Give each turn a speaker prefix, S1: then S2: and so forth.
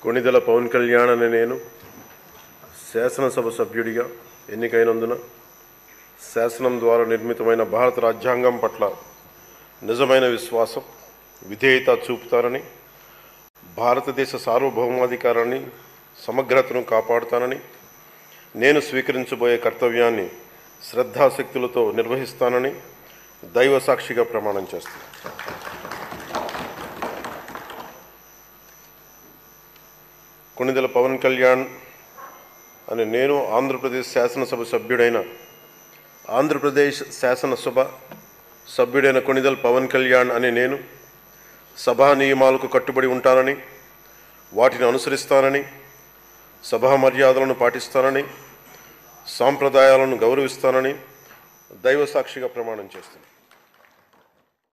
S1: కొణిదెల పవన్ కళ్యాణ్ అనే నేను శాసనసభ సభ్యుడిగా ఎన్నికైనందున శాసనం ద్వారా నిర్మితమైన భారత రాజ్యాంగం పట్ల నిజమైన విశ్వాసం, విధేయత చూపుతానని, భారతదేశ సార్వభౌమాధికారాన్ని, సమగ్రతను కాపాడుతానని, నేను స్వీకరించబోయే కర్తవ్యాన్ని శ్రద్ధాశక్తులతో నిర్వహిస్తానని దైవ సాక్షిగా ప్రమాణం చేస్తాను. కొణిదెల పవన్ కళ్యాణ్ అని నేను ఆంధ్రప్రదేశ్ శాసనసభ సభ్యుడైన కొణిదెల పవన్ కళ్యాణ్ అని నేను సభా నియమాలకు కట్టుబడి ఉంటానని, వాటిని అనుసరిస్తానని, సభా మర్యాదలను పాటిస్తానని, సాంప్రదాయాలను గౌరవిస్తానని దైవ సాక్షిగా ప్రమాణం చేస్తాను.